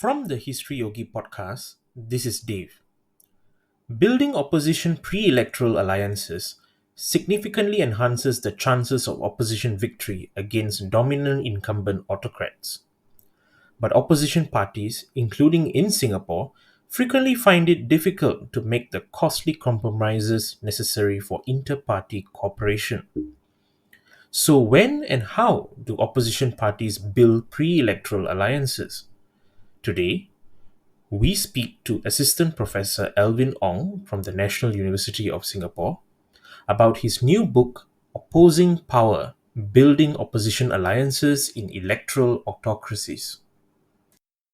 From the Historyogi Podcast, this is Dave. Building opposition pre-electoral alliances significantly enhances the chances of opposition victory against dominant incumbent autocrats. But opposition parties, including in Singapore, frequently find it difficult to make the costly compromises necessary for inter-party cooperation. So when and how do opposition parties build pre-electoral alliances? Today, we speak to Assistant Professor Elvin Ong from the National University of Singapore about his new book, Opposing Power Building Opposition Alliances in Electoral Autocracies.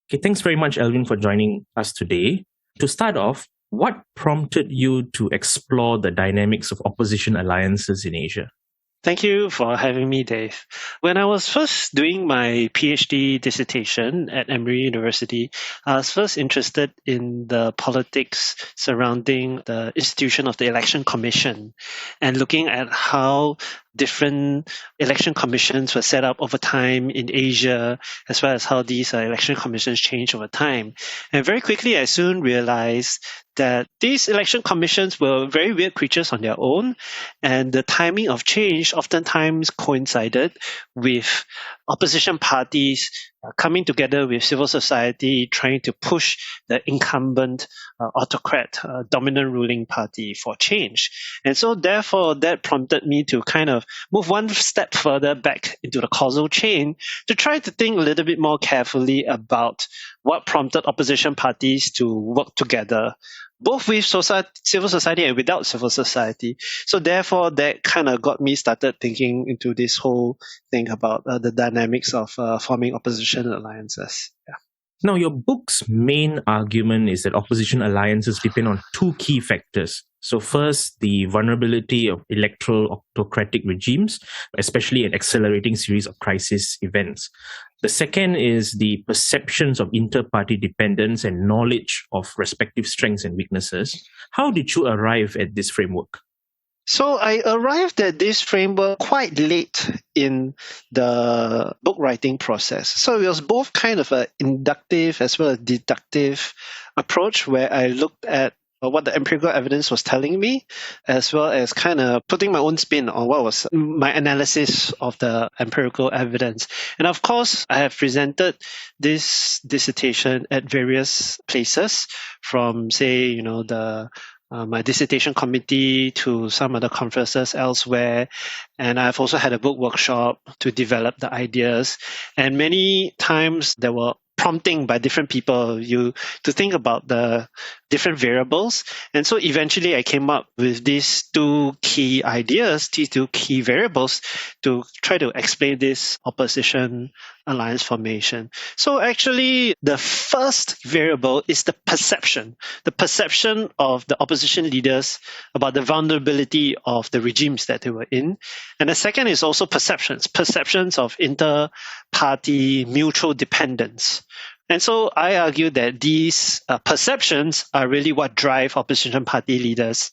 Okay, thanks very much, Elvin, for joining us today. To start off, what prompted you to explore the dynamics of opposition alliances in Asia? Thank you for having me, Dave. When I was first doing my PhD dissertation at Emory University, I was first interested in the politics surrounding the institution of the Election Commission and looking at how different election commissions were set up over time in Asia, as well as how these election commissions change over time. And very quickly, I soon realized that these election commissions were very weird creatures on their own, and the timing of change oftentimes coincided with opposition parties coming together with civil society, trying to push the incumbent autocrat, dominant ruling party for change. And so therefore, that prompted me to kind of move one step further back into the causal chain to try to think a little bit more carefully about what prompted opposition parties to work together, both with civil society and without civil society. So therefore, that kind of got me started thinking into this whole thing about the dynamics of forming opposition alliances. Yeah. Now, your book's main argument is that opposition alliances depend on two key factors. So first, the vulnerability of electoral autocratic regimes, especially an accelerating series of crisis events. The second is the perceptions of inter-party dependence and knowledge of respective strengths and weaknesses. How did you arrive at this framework? So I arrived at this framework quite late in the book writing process. So it was both kind of an inductive as well as deductive approach where I looked at what the empirical evidence was telling me, as well as kind of putting my own spin on what was my analysis of the empirical evidence. And of course, I have presented this dissertation at various places from, say, my dissertation committee to some other conferences elsewhere. And I've also had a book workshop to develop the ideas. And many times there were prompting by different people to think about the different variables. And so eventually I came up with these two key ideas, these two key variables to try to explain this opposition alliance formation. So actually the first variable is the perception of the opposition leaders about the vulnerability of the regimes that they were in. And the second is also perceptions of inter-party mutual dependence. And so I argue that these perceptions are really what drive opposition party leaders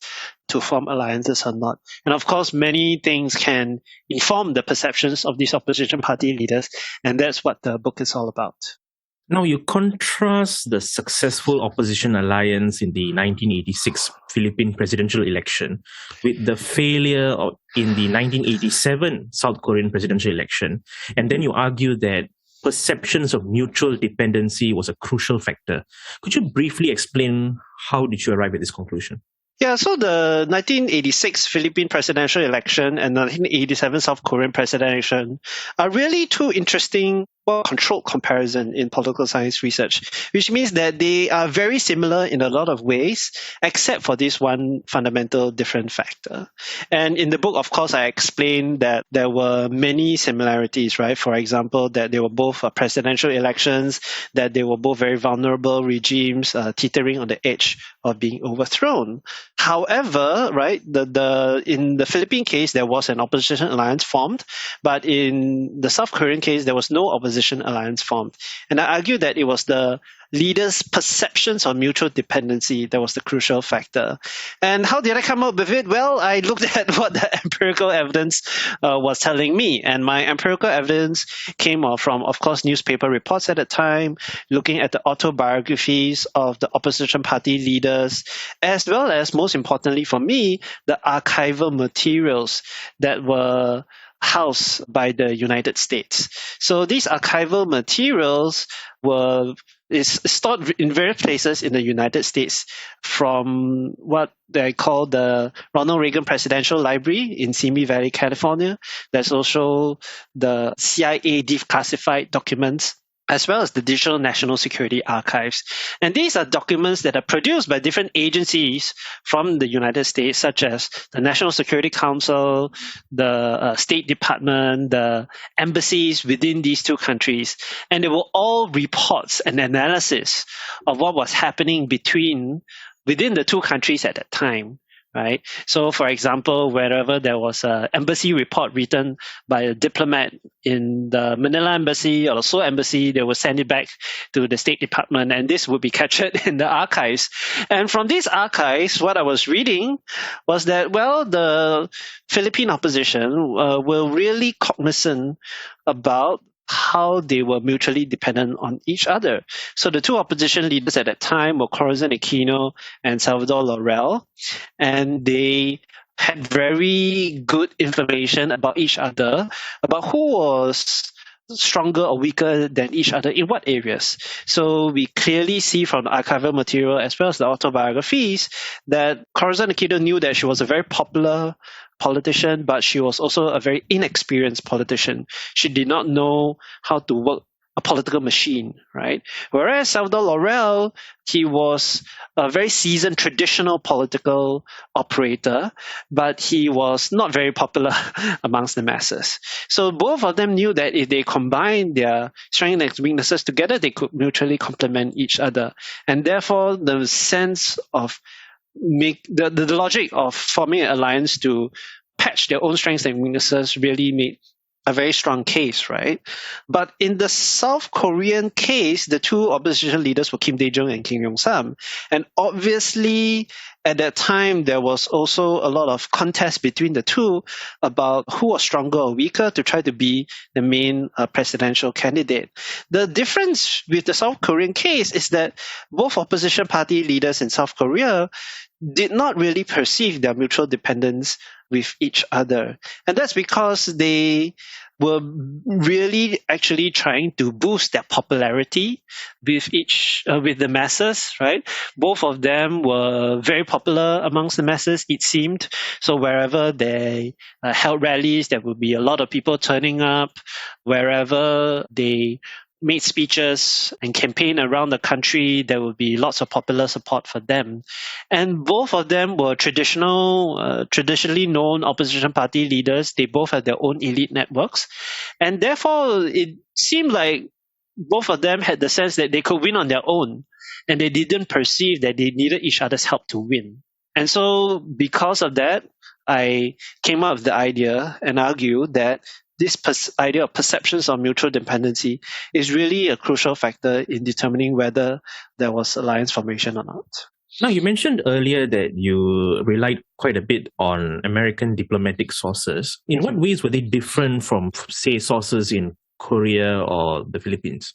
to form alliances or not. And of course, many things can inform the perceptions of these opposition party leaders, and that's what the book is all about. Now, you contrast the successful opposition alliance in the 1986 Philippine presidential election with the failure in the 1987 South Korean presidential election. And then you argue that perceptions of mutual dependency was a crucial factor. Could you briefly explain how did you arrive at this conclusion? Yeah, so the 1986 Philippine presidential election and the 1987 South Korean presidential election are really two interesting controlled comparison in political science research, which means that they are very similar in a lot of ways, except for this one fundamental different factor. And in the book, of course, I explained that there were many similarities, right? For example, that they were both presidential elections, that they were both very vulnerable regimes teetering on the edge of being overthrown. However, right, in the Philippine case, there was an opposition alliance formed, but in the South Korean case, there was no opposition alliance formed. And I argue that it was the leaders' perceptions of mutual dependency that was the crucial factor. And how did I come up with it? Well, I looked at what the empirical evidence was telling me. And my empirical evidence came from, of course, newspaper reports at the time, looking at the autobiographies of the opposition party leaders, as well as, most importantly for me, the archival materials that were housed by the United States. So these archival materials is stored in various places in the United States, from what they call the Ronald Reagan Presidential Library in Simi Valley, California. There's also the CIA declassified documents, as well as the Digital National Security Archives. And these are documents that are produced by different agencies from the United States, such as the National Security Council, the State Department, the embassies within these two countries. And they were all reports and analysis of what was happening within the two countries at that time. Right. So, for example, wherever there was an embassy report written by a diplomat in the Manila embassy or the Seoul embassy, they would send it back to the State Department, and this would be captured in the archives. And from these archives, what I was reading was that, well, the Philippine opposition were really cognizant about how they were mutually dependent on each other. So the two opposition leaders at that time were Corazon Aquino and Salvador Laurel, and they had very good information about each other, about who was stronger or weaker than each other in what areas. So we clearly see from the archival material as well as the autobiographies that Corazon Aquino knew that she was a very popular politician, but she was also a very inexperienced politician. She did not know how to work a political machine, right? Whereas Salvador Laurel, he was a very seasoned traditional political operator, but he was not very popular amongst the masses. So both of them knew that if they combined their strengths and weaknesses together, they could mutually complement each other. And therefore, the sense of the logic of forming an alliance to patch their own strengths and weaknesses really made a very strong case, right? But in the South Korean case, the two opposition leaders were Kim Dae-jung and Kim Yong-sam. And obviously, at that time, there was also a lot of contest between the two about who was stronger or weaker to try to be the main presidential candidate. The difference with the South Korean case is that both opposition party leaders in South Korea did not really perceive their mutual dependence with each other. And that's because they were really actually trying to boost their popularity with the masses, right? Both of them were very popular amongst the masses, it seemed. So wherever they held rallies, there would be a lot of people turning up. Wherever they made speeches and campaigned around the country, there would be lots of popular support for them. And both of them were traditionally known opposition party leaders. They both had their own elite networks. And therefore, it seemed like both of them had the sense that they could win on their own, and they didn't perceive that they needed each other's help to win. And so because of that, I came up with the idea and argued that this idea of perceptions of mutual dependency is really a crucial factor in determining whether there was alliance formation or not. Now, you mentioned earlier that you relied quite a bit on American diplomatic sources. In what ways were they different from, say, sources in Korea or the Philippines?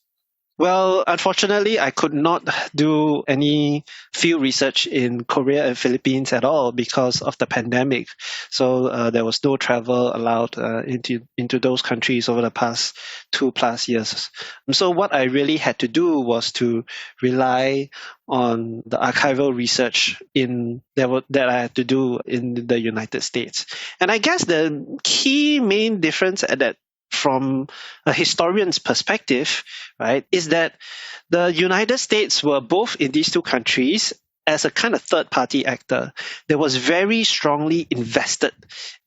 Well, unfortunately, I could not do any field research in Korea and Philippines at all because of the pandemic. So there was no travel allowed into those countries over the past 2+ years. So what I really had to do was to rely on the archival research that I had to do in the United States. And I guess the key main difference from a historian's perspective, right, is that the United States were both in these two countries as a kind of third-party actor that was very strongly invested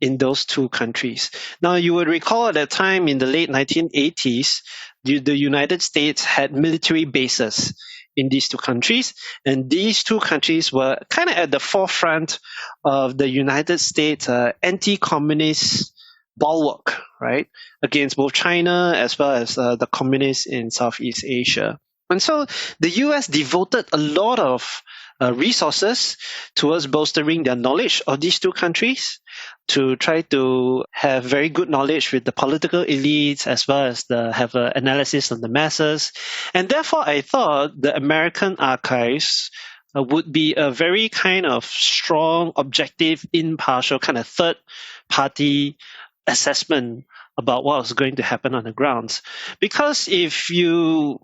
in those two countries. Now, you would recall at that time in the late 1980s, the United States had military bases in these two countries, and these two countries were kind of at the forefront of the United States anti-communist bulwark, right, against both China as well as the communists in Southeast Asia. And so the US devoted a lot of resources towards bolstering their knowledge of these two countries, to try to have very good knowledge with the political elites as well as have an analysis on the masses. And therefore, I thought the American archives would be a very kind of strong, objective, impartial, kind of third party assessment about what was going to happen on the grounds. Because if you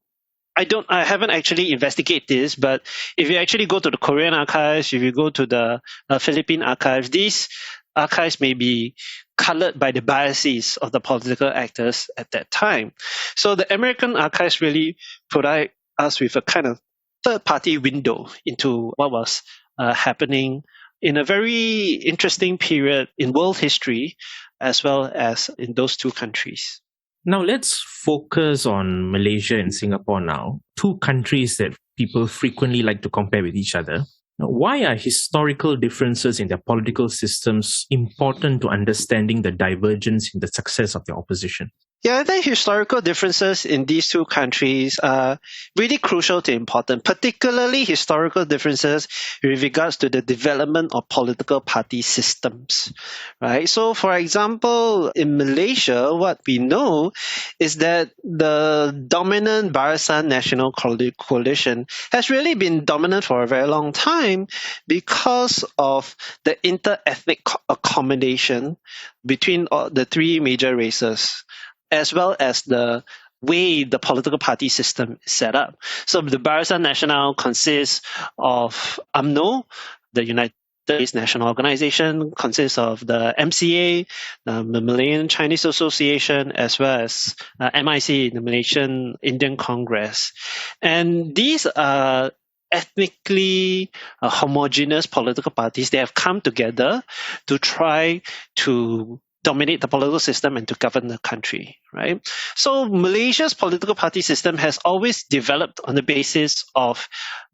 I haven't actually investigated this, but if you actually go to the Korean archives, if you go to the Philippine archives, these archives may be colored by the biases of the political actors at that time. So the American archives really provide us with a kind of third-party window into what was happening in a very interesting period in world history, as well as in those two countries. Now let's focus on Malaysia and Singapore now, two countries that people frequently like to compare with each other. Now, why are historical differences in their political systems important to understanding the divergence in the success of the opposition? Yeah, I think historical differences in these two countries are really crucial to important, particularly historical differences with regards to the development of political party systems, right? So, for example, in Malaysia, what we know is that the dominant Barisan National Coalition has really been dominant for a very long time because of the inter-ethnic accommodation between the three major races, as well as the way the political party system is set up. So the Barisan Nasional consists of UMNO, the United States National Organization, consists of the MCA, the Malayan Chinese Association, as well as MIC, the Malaysian Indian Congress. And these are ethnically homogeneous political parties. They have come together to try to dominate the political system and to govern the country, right? So Malaysia's political party system has always developed on the basis of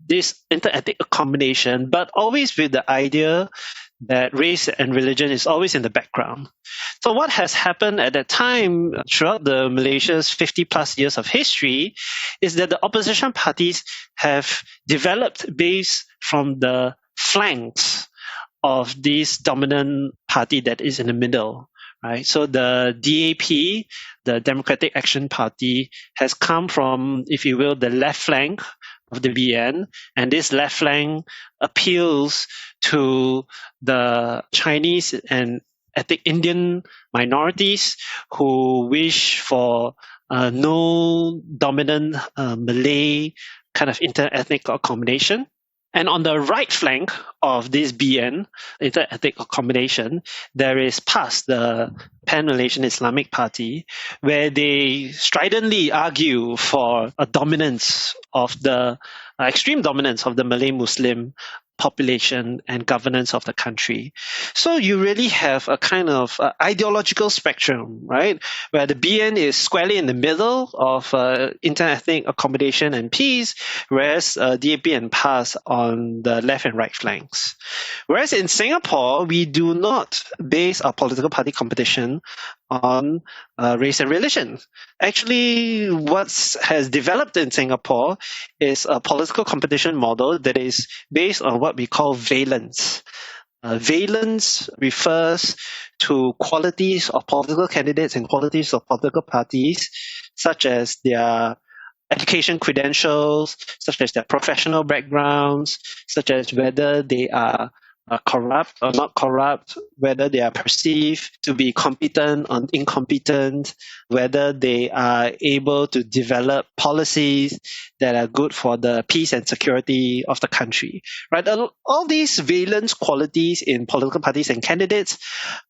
this inter-ethnic accommodation, but always with the idea that race and religion is always in the background. So what has happened at that time throughout the Malaysia's 50 plus years of history is that the opposition parties have developed based from the flanks of this dominant party that is in the middle. Right. So the DAP, the Democratic Action Party, has come from, if you will, the left flank of the BN, and this left flank appeals to the Chinese and ethnic Indian minorities who wish for no dominant Malay kind of inter-ethnic accommodation. And on the right flank of this BN, inter-ethnic accommodation, there is PAS, the Pan-Malaysian Islamic Party, where they stridently argue for a dominance of the extreme dominance of the Malay Muslim population and governance of the country. So you really have a kind of ideological spectrum, right? Where the BN is squarely in the middle of inter-ethnic accommodation and peace, whereas DAP and PAS on the left and right flanks. Whereas in Singapore, we do not base our political party competition on race and religion. Actually, what has developed in Singapore is a political competition model that is based on what we call valence. Valence refers to qualities of political candidates and qualities of political parties, such as their education credentials, such as their professional backgrounds, such as whether they are corrupt or not corrupt, whether they are perceived to be competent or incompetent, whether they are able to develop policies that are good for the peace and security of the country. Right? All these valence qualities in political parties and candidates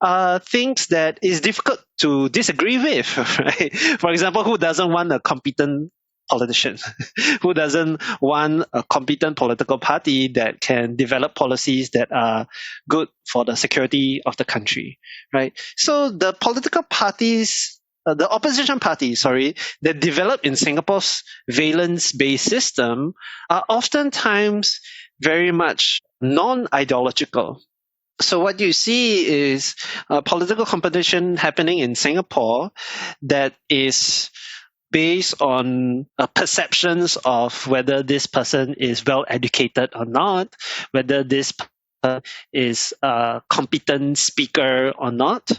are things that is difficult to disagree with. Right? For example, who doesn't want a competent politician? Who doesn't want a competent political party that can develop policies that are good for the security of the country, right? So the political parties, the opposition parties, that develop in Singapore's valence-based system are oftentimes very much non-ideological. So what you see is a political competition happening in Singapore that is based on perceptions of whether this person is well educated or not, whether this person is a competent speaker or not,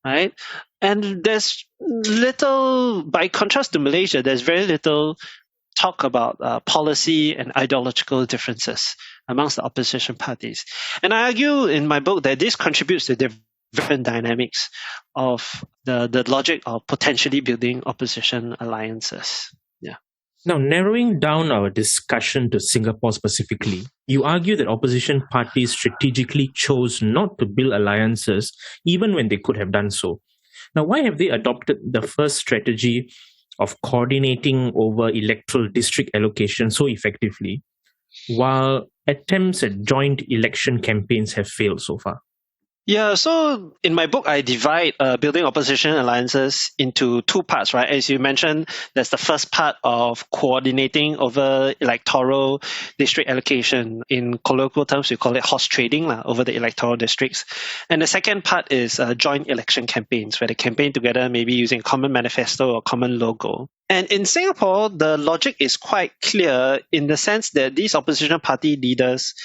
right? And there's little, by contrast to Malaysia, there's very little talk about policy and ideological differences amongst the opposition parties. And I argue in my book that this contributes to the different dynamics of the logic of potentially building opposition alliances. Yeah. Now, narrowing down our discussion to Singapore specifically, you argue that opposition parties strategically chose not to build alliances even when they could have done so. Now, why have they adopted the first strategy of coordinating over electoral district allocation so effectively, while attempts at joint election campaigns have failed so far? Yeah, so in my book, I divide building opposition alliances into two parts, right? As you mentioned, there's the first part of coordinating over electoral district allocation. In colloquial terms, we call it horse trading over the electoral districts. And the second part is joint election campaigns, where they campaign together, maybe using common manifesto or common logo. And in Singapore, the logic is quite clear in the sense that these opposition party leaders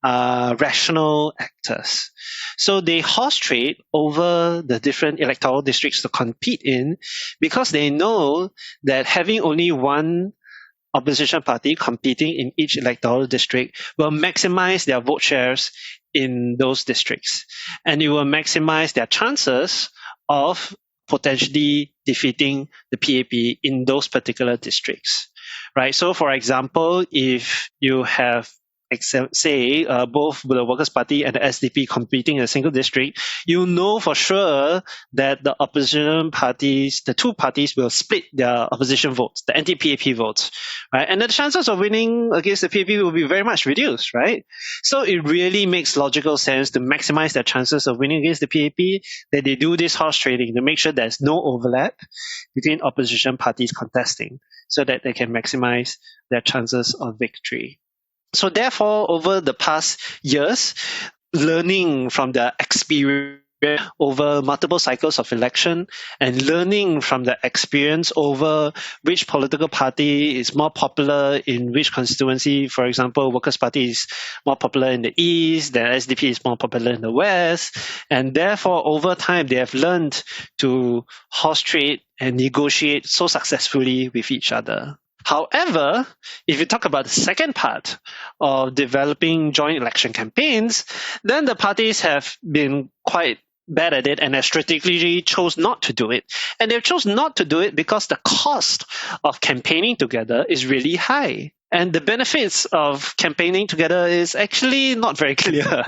are rational actors. So they horse trade over the different electoral districts to compete in because they know that having only one opposition party competing in each electoral district will maximize their vote shares in those districts. And it will maximize their chances of potentially defeating the PAP in those particular districts. Right? So for example, if you have say both the Workers' Party and the SDP competing in a single district, you know for sure that the opposition parties, the two parties, will split their opposition votes, the anti-PAP votes, right? And the chances of winning against the PAP will be very much reduced, right? So it really makes logical sense to maximize their chances of winning against the PAP, that they do this horse trading to make sure there's no overlap between opposition parties contesting, so that they can maximize their chances of victory. So therefore, over the past years, learning from the experience over multiple cycles of election and learning from the experience over which political party is more popular in which constituency. For example, Workers' Party is more popular in the East, the SDP is more popular in the West. And therefore, over time, they have learned to horse trade and negotiate so successfully with each other. However, if you talk about the second part of developing joint election campaigns, then the parties have been quite bad at it and have strategically chose not to do it. And they've chose not to do it because the cost of campaigning together is really high. And the benefits of campaigning together is actually not very clear,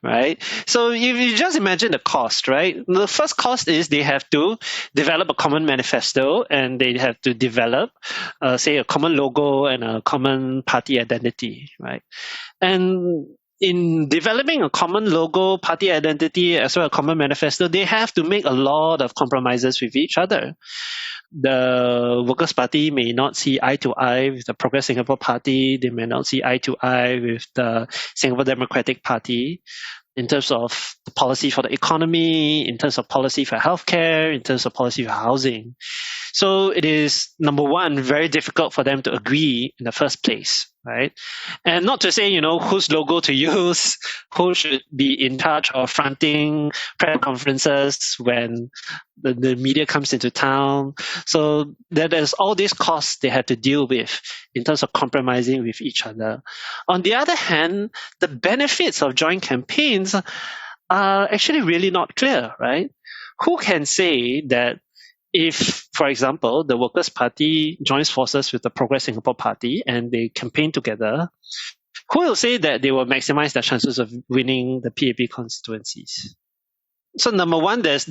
right? So if you just imagine the cost, right? The first cost is they have to develop a common manifesto and they have to develop, say, a common logo and a common party identity, right? And in developing a common logo, party identity, as well as a common manifesto, they have to make a lot of compromises with each other. The Workers' Party may not see eye to eye with the Progress Singapore Party. They may not see eye to eye with the Singapore Democratic Party in terms of the policy for the economy, in terms of policy for healthcare, in terms of policy for housing. So it is, number one, very difficult for them to agree in the first place, right? And not to say, whose logo to use, who should be in charge of fronting press conferences when the media comes into town. So there's all these costs they have to deal with in terms of compromising with each other. On the other hand, the benefits of joint campaigns are actually really not clear, right? Who can say that if, for example, the Workers' Party joins forces with the Progress Singapore Party and they campaign together, who will say that they will maximize their chances of winning the PAP constituencies? So number one, there's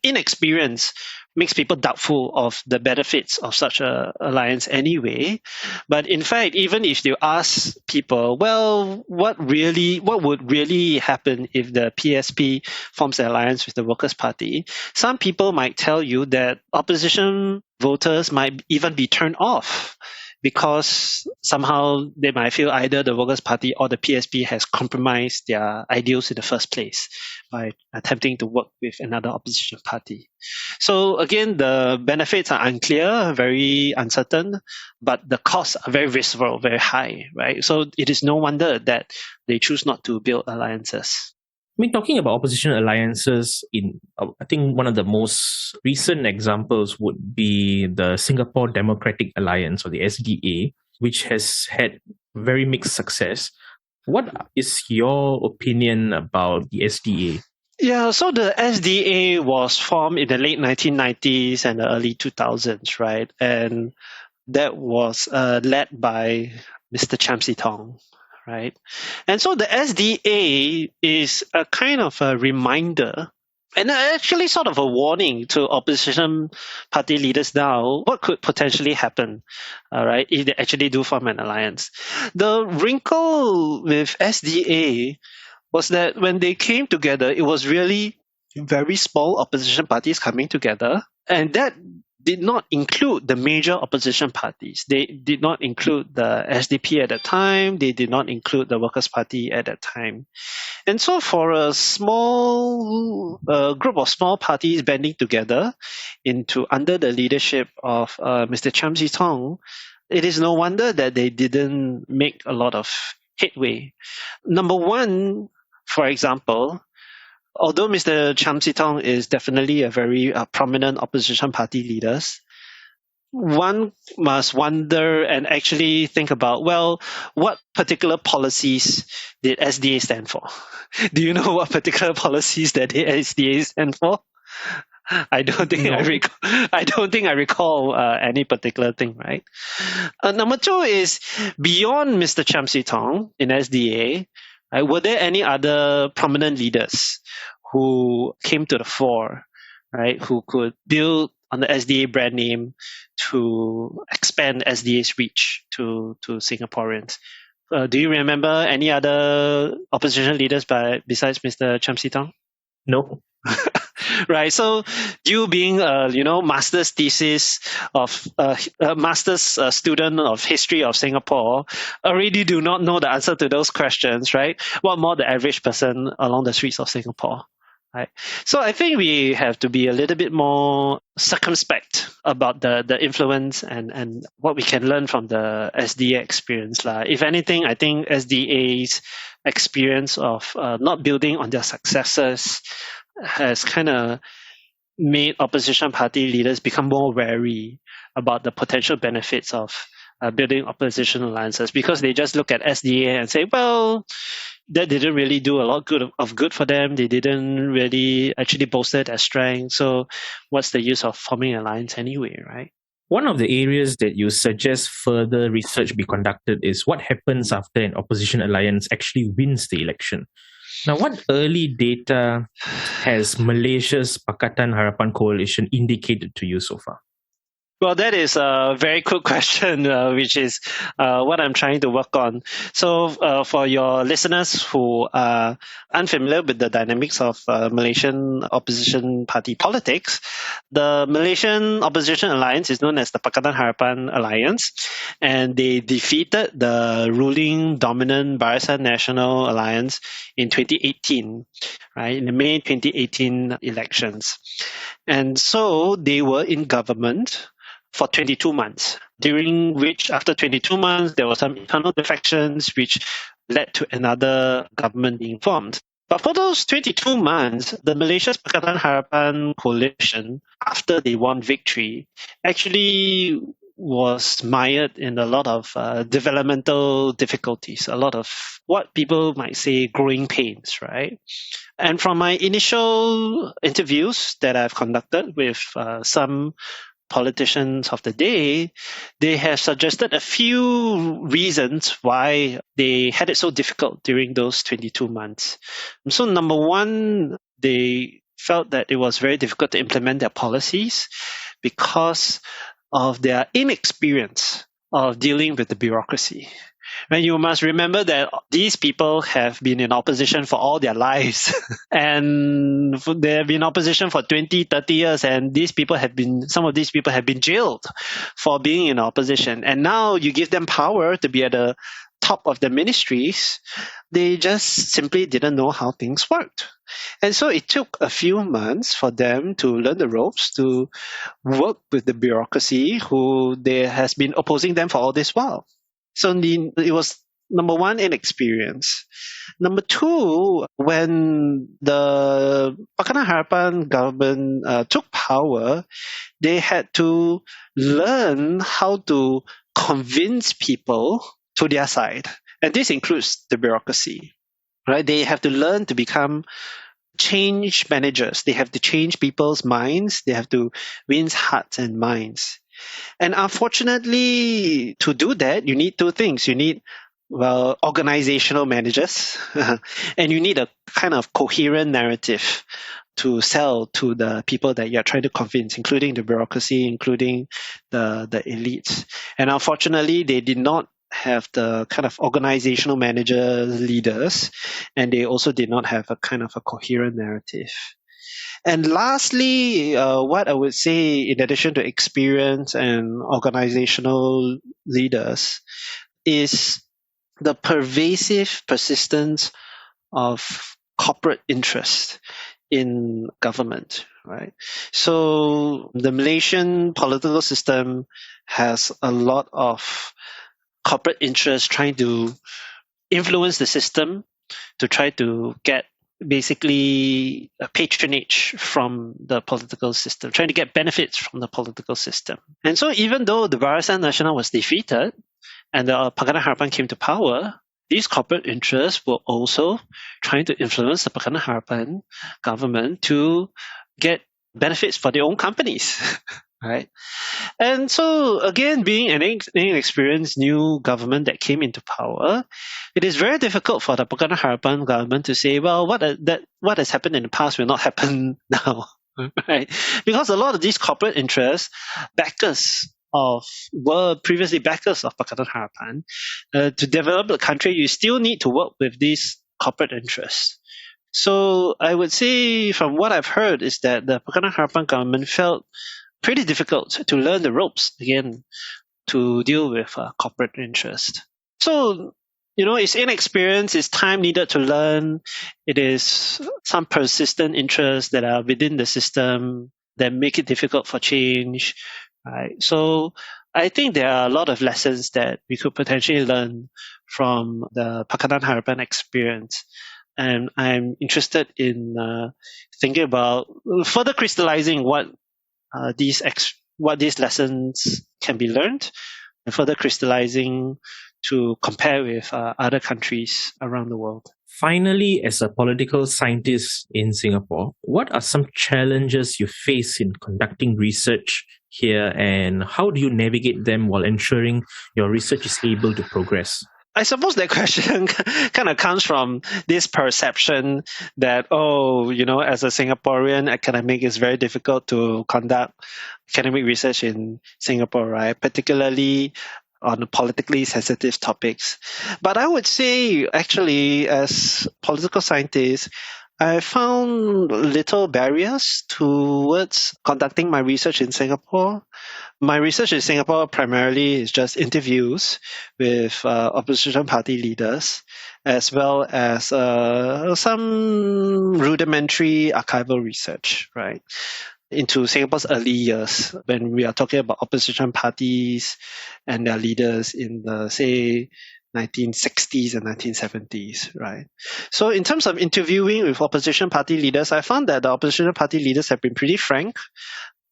inexperience makes people doubtful of the benefits of such a alliance anyway. But in fact, even if you ask people, well, what would really happen if the PSP forms an alliance with the Workers' Party? Some people might tell you that opposition voters might even be turned off because somehow they might feel either the Workers' Party or the PSP has compromised their ideals in the first place by attempting to work with another opposition party. So again, the benefits are unclear, very uncertain, but the costs are very visceral, very high, right? So it is no wonder that they choose not to build alliances. I mean, talking about opposition alliances, I think one of the most recent examples would be the Singapore Democratic Alliance, or the SDA, which has had very mixed success. What is your opinion about the SDA? Yeah, so the SDA was formed in the late 1990s and the early 2000s, right? And that was led by Mr. Chamsi Tong, right? And so the SDA is a kind of a reminder and actually sort of a warning to opposition party leaders now what could potentially happen, all right, if they actually do form an alliance. The wrinkle with SDA was that when they came together, it was really very small opposition parties coming together, and that did not include the major opposition parties. They did not include the SDP at that time. They did not include the Workers' Party at that time. And so, for a small group of small parties banding together under the leadership of Mr. Cham Si Tong, it is no wonder that they didn't make a lot of headway. Number one, for example, although Mr. Cham Si Tong is definitely a very prominent opposition party leader, one must wonder and actually think about, well, what particular policies did SDA stand for? Do you know what particular policies that the SDA stand for? I don't think I don't think I recall any particular thing, right? Number two is, beyond Mr. Cham Si Tong in SDA, were there any other prominent leaders who came to the fore, right? Who could build on the SDA brand name to expand SDA's reach to Singaporeans? Do you remember any other opposition leaders besides Mr. Cham Si Tong? No. Right. So you being a master's thesis of master's student of history of Singapore already do not know the answer to those questions, right? What more the average person along the streets of Singapore? Right. So I think we have to be a little bit more circumspect about the influence and what we can learn from the SDA experience. If anything, I think SDA's experience of not building on their successes has kind of made opposition party leaders become more wary about the potential benefits of building opposition alliances, because they just look at SDA and say, well, that didn't really do a lot of good for them. They didn't really actually bolster their strength. So what's the use of forming an alliance anyway, right? One of the areas that you suggest further research be conducted is what happens after an opposition alliance actually wins the election. Now, what early data has Malaysia's Pakatan Harapan coalition indicated to you so far? Well, that is a very good question, which is what I'm trying to work on. So for your listeners who are unfamiliar with the dynamics of Malaysian opposition party politics, the Malaysian Opposition Alliance is known as the Pakatan Harapan Alliance, and they defeated the ruling dominant Barisan Nasional Alliance in 2018, right, in the May 2018 elections. And so they were in government for 22 months, during which, after 22 months, there were some internal defections which led to another government being formed. But for those 22 months, the Malaysia's Pakatan Harapan coalition, after they won victory, actually was mired in a lot of developmental difficulties, a lot of what people might say growing pains, right? And from my initial interviews that I've conducted with some politicians of the day, they have suggested a few reasons why they had it so difficult during those 22 months. So number one, they felt that it was very difficult to implement their policies because of their inexperience of dealing with the bureaucracy. And you must remember that these people have been in opposition for all their lives. And they have been in opposition for 20, 30 years. And some of these people have been jailed for being in opposition. And now you give them power to be at the top of the ministries. They just simply didn't know how things worked. And so it took a few months for them to learn the ropes, to work with the bureaucracy who has been opposing them for all this while. So it was, number one, inexperience. Number two, when the Pakatan Harapan government took power, they had to learn how to convince people to their side. And this includes the bureaucracy, right? They have to learn to become change managers. They have to change people's minds. They have to win hearts and minds. And unfortunately, to do that, you need two things. You need, organizational managers, and you need a kind of coherent narrative to sell to the people that you're trying to convince, including the bureaucracy, including the elites. And unfortunately, they did not have the kind of organizational manager leaders, and they also did not have a kind of a coherent narrative. And lastly, what I would say, in addition to experience and organizational leaders, is the pervasive persistence of corporate interest in government, right? So the Malaysian political system has a lot of corporate interest trying to influence the system, to try to get basically a patronage from the political system, trying to get benefits from the political system. And so even though the Barisan Nasional was defeated and the Pakatan Harapan came to power, these corporate interests were also trying to influence the Pakatan Harapan government to get benefits for their own companies, right? And so, again, being an inexperienced new government that came into power, it is very difficult for the Pakatan Harapan government to say, well, what has happened in the past will not happen now, right? Because a lot of these corporate interests, were previously backers of Pakatan Harapan. To develop the country, you still need to work with these corporate interests. So I would say, from what I've heard, is that the Pakatan Harapan government felt pretty difficult to learn the ropes again to deal with corporate interest. So, it's inexperience, it's time needed to learn, it is some persistent interests that are within the system that make it difficult for change, right? So I think there are a lot of lessons that we could potentially learn from the Pakatan Harapan experience. And I'm interested in thinking about further crystallizing what these lessons can be learned, and further crystallizing to compare with other countries around the world. Finally, as a political scientist in Singapore, what are some challenges you face in conducting research here, and how do you navigate them while ensuring your research is able to progress? I suppose that question kind of comes from this perception that, as a Singaporean academic, it's very difficult to conduct academic research in Singapore, right? Particularly on politically sensitive topics. But I would say, actually, as political scientists, I found little barriers towards conducting my research in Singapore. My research in Singapore primarily is just interviews with opposition party leaders, as well as some rudimentary archival research, right, into Singapore's early years, when we are talking about opposition parties and their leaders in the, say, 1960s and 1970s, right? So in terms of interviewing with opposition party leaders, I found that the opposition party leaders have been pretty frank,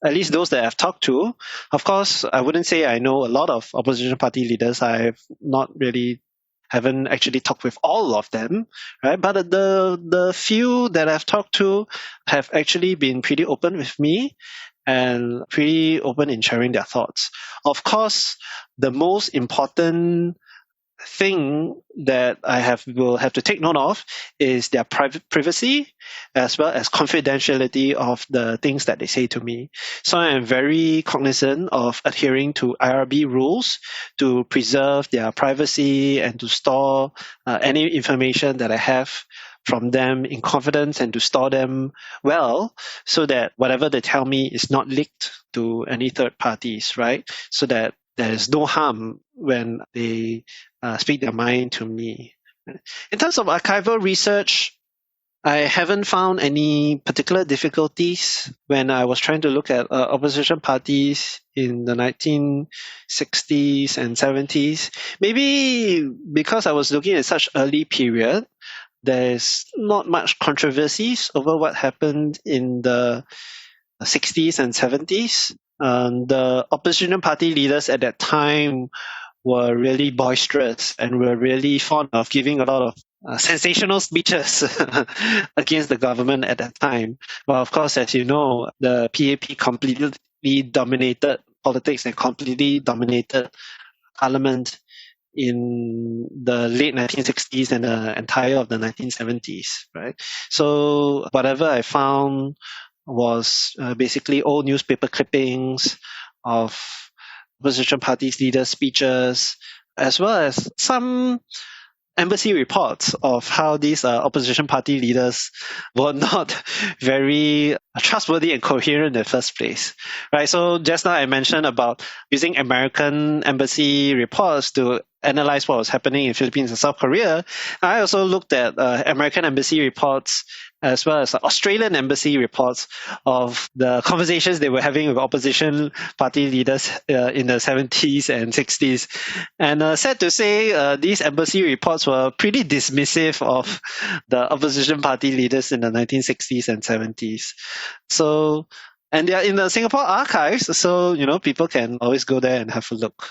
at least those that I've talked to. Of course, I wouldn't say I know a lot of opposition party leaders. Haven't actually talked with all of them, right? But the few that I've talked to have actually been pretty open with me and pretty open in sharing their thoughts. Of course, the most important thing that will have to take note of is their privacy as well as confidentiality of the things that they say to me. So I am very cognizant of adhering to IRB rules to preserve their privacy and to store any information that I have from them in confidence and to store them well so that whatever they tell me is not leaked to any third parties, right? So that there is no harm when they speak their mind to me. In terms of archival research, I haven't found any particular difficulties when I was trying to look at opposition parties in the 1960s and 70s. Maybe because I was looking at such early period, there's not much controversies over what happened in the 60s and 70s. The opposition party leaders at that time were really boisterous and were really fond of giving a lot of sensational speeches against the government at that time. Well, of course, as you know, the PAP completely dominated politics and completely dominated parliament in the late 1960s and the entire of the 1970s, right? So whatever I found was basically old newspaper clippings of opposition parties' leaders' speeches, as well as some embassy reports of how these opposition party leaders were not very trustworthy and coherent in the first place, right? So just now I mentioned about using American embassy reports to analyze what was happening in Philippines and South Korea. I also looked at American embassy reports as well as Australian embassy reports of the conversations they were having with opposition party leaders in the 70s and 60s. And sad to say, these embassy reports were pretty dismissive of the opposition party leaders in the 1960s and 70s. So, and they are in the Singapore archives, so people can always go there and have a look.